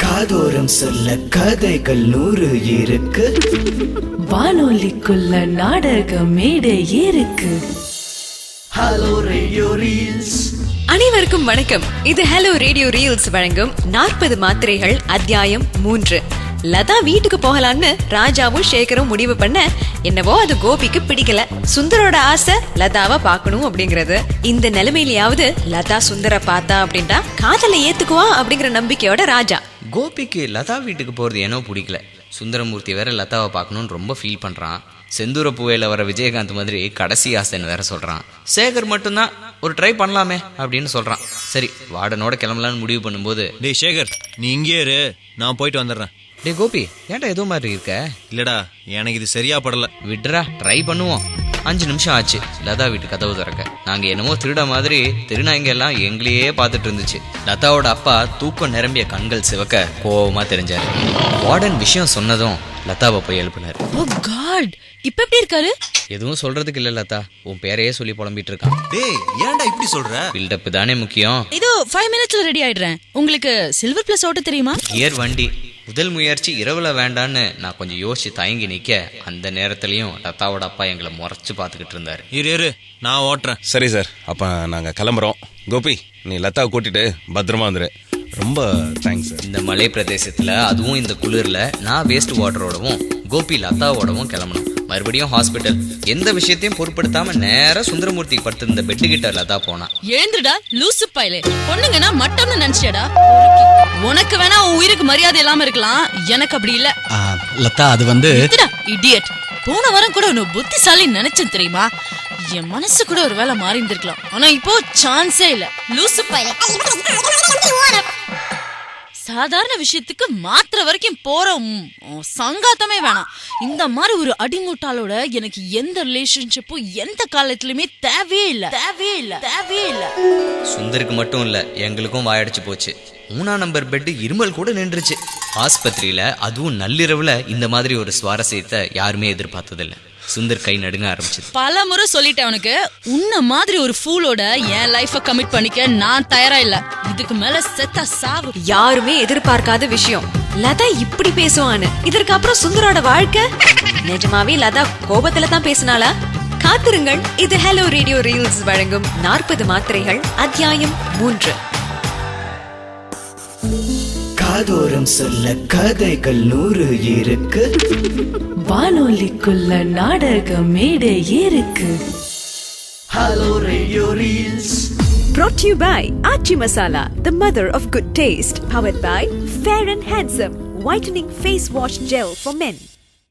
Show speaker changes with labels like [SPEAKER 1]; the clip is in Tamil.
[SPEAKER 1] காதோரம் சொல்ல கதைகள் 100 இருக்கு.
[SPEAKER 2] வானொலிக்குள்ள நாடக மேடை இருக்கு.
[SPEAKER 1] Hello radio reels.
[SPEAKER 3] அனைவருக்கும் வணக்கம். இது ஹலோ ரேடியோ ரீல்ஸ் வழங்கும் 40 மாத்திரைகள் அத்தியாயம் 3. லதா வீட்டுக்கு போகலான்னு ராஜாவும் சேகரும் முடிவு பண்ண, என்னவோ அது கோபிக்கு பிடிக்கல. சுந்தரோட ஆசை லதாவை பாக்கணும் அப்படிங்கறது. இந்த நிலைமையிலயாவது லதா சுந்தர பார்த்தா அப்படின்டா காதலை ஏத்துக்குவா அப்படிங்கிற நம்பிக்கையோட ராஜா.
[SPEAKER 4] கோபிக்கு லதா வீட்டுக்கு போறது ஏனோ பிடிக்கல. சுந்தரமூர்த்தி வேற லதாவை பார்க்கணும்னு ரொம்ப ஃபீல் பண்றான். செந்தூர பூவையில வர விஜயகாந்த் மாதிரி கடைசி ஆசைன்னு வேற சொல்றான். சேகர் மட்டும்தான் ஒரு ட்ரை பண்ணலாமே அப்படின்னு சொல்றான். சரி, வார்டனோட கிளம்பலான்னு முடிவு பண்ணும்போது,
[SPEAKER 5] டேய் சேகர், நீ இங்கே இரு, நான் போயிட்டு வந்துடுறேன்.
[SPEAKER 4] டே கோபி, ஏன்டா ஏதோ மாதிரி இருக்க?
[SPEAKER 5] இல்லடா, எனக்கு இது சரியா படல.
[SPEAKER 4] விட்ரா, ட்ரை பண்ணுவோம். 5 நிமிஷம் ஆச்சு லதா வீட்டு கதவு திறக்க. நாங்க என்னமோ திருட மாதிரி திருநாய்ங்க எல்லாம் எங்களையே பார்த்துட்டு இருந்துச்சு. லதாவோட அப்பா தூக்கம் நிரம்பிய கண்கள் சிவக்க கோவமா தெரிஞ்சாரு. வார்டன் விஷயம் சொன்னதும் லதாவை போய் எழுப்பினாரு.
[SPEAKER 2] ஓ காட், இப்ப எப்படி இருக்காரு?
[SPEAKER 4] எதுவும் சொல்றதுக்கு இல்ல லதா, உன் பேரையே சொல்லி புலம்பிட்டு இருக்கான்.
[SPEAKER 5] டேய், ஏன்டா இப்படி சொல்ற?
[SPEAKER 4] பில்டப் தானே முக்கியம்.
[SPEAKER 2] இதோ 5 மினிட்ஸ்ல ரெடி ஆயிடுறேன். உங்களுக்கு சில்வர் பிளஸ் ஓட்ட தெரியுமா?
[SPEAKER 4] கியர் வண்டி. முதல் முயற்சி இரவுல வேண்டான்னு நான் கொஞ்சம் யோசிச்சு தயங்கி நிக்க, அந்த நேரத்திலயும் லதாவோட அப்பா எங்களை முறைச்சு பாத்துக்கிட்டு இருந்தாரு.
[SPEAKER 5] இரு, நான் ஓட்டுறேன்.
[SPEAKER 6] சரி சார், அப்ப நாங்க கிளம்புறோம். கோபி, நீ லதாவை கூட்டிட்டு பத்திரமா வந்துரு. ரொம்ப தேங்க்ஸ் சார்.
[SPEAKER 4] இந்த மலை பிரதேசத்துல, அதுவும் இந்த குளிர்ல, நான் வேஸ்ட் வாட்டரோடவும் கோபி லதாவோடவும் கிளம்பணும். மறுபடியும் ஹாஸ்பிட்டல். எந்த விஷயத்தையும் பொருட்படுத்தாம நேரா சுந்தரமூர்த்தி படுத்திருந்த பெட்டு கிட்ட லதா போனா.
[SPEAKER 2] எழுந்துடா லூசு பையலே. பொண்ணுங்கன்னா மட்டம்னு நினைச்சேடா. உனக்கு வேணா உன் உயிருக்கு மரியாதை இல்லாம இருக்கலாம், எனக்கு அப்படி இல்ல.
[SPEAKER 7] லதா, அது வந்து
[SPEAKER 2] இடியட். போன வாரம் கூட உன்னை புத்திசாலி நினைச்சேன் தெரியுமா? என் மனசு கூட ஒரு வேலை மாறி இருந்திருக்கலாம். ஆனா இப்போ சான்ஸே இல்ல. லூசு பையலே. சாதாரண விஷயத்துக்கு மாத்திர வரைக்கும் போற சங்காத்தமே வேணாம். இந்த மாதிரி ஒரு அடிமுட்டாளோட எனக்கு எந்த ரிலேஷன்ஷிப்பும் எந்த காலத்திலுமே தேவையே இல்ல.
[SPEAKER 4] சுந்தருக்கு மட்டும் இல்ல, எங்களுக்கும் வாயடிச்சு போச்சு. 3ஆம் நம்பர் பெட் இருமல் கூட நின்றுச்சு ஆஸ்பத்திரியில. அதுவும் நள்ளிரவுல இந்த மாதிரி ஒரு சுவாரஸ்யத்தை யாருமே எதிர்பார்த்ததில்ல. சுந்தர் கை நடுங்க ஆரம்பிச்சது.
[SPEAKER 2] பல முறை சொல்லிட்டேன் உனக்கு, உன்ன மாதிரி ஒரு ஃபூலோட என் லைஃப கமிட் பண்ணிக்க நான் தயாரா இல்ல. இதுக்கு மேல செத்தா சாவு.
[SPEAKER 3] யாருமே எதிர்பார்க்காத விஷயம், லதா இப்படி பேசுவான்னு. இதற்கு அப்புறம் சுந்தரோட வாழ்க்கை. நிஜமாவே லதா கோபத்துல தான் பேசினாளா? காத்திருங்கள். இது ஹலோ ரேடியோ ரீல்ஸ் வழங்கும் 40 மாத்திரைகள் அத்தியாயம் 3.
[SPEAKER 1] காதோரம் சொல்ல கதைகள் 100 இருக்கு.
[SPEAKER 2] வானொலிக்குள்ள நாடக மேடை இருக்கு.
[SPEAKER 1] Hello radio reels.
[SPEAKER 8] Brought to you by Achi Masala, the mother of good taste. Powered by Fair and Handsome, whitening face wash gel for men.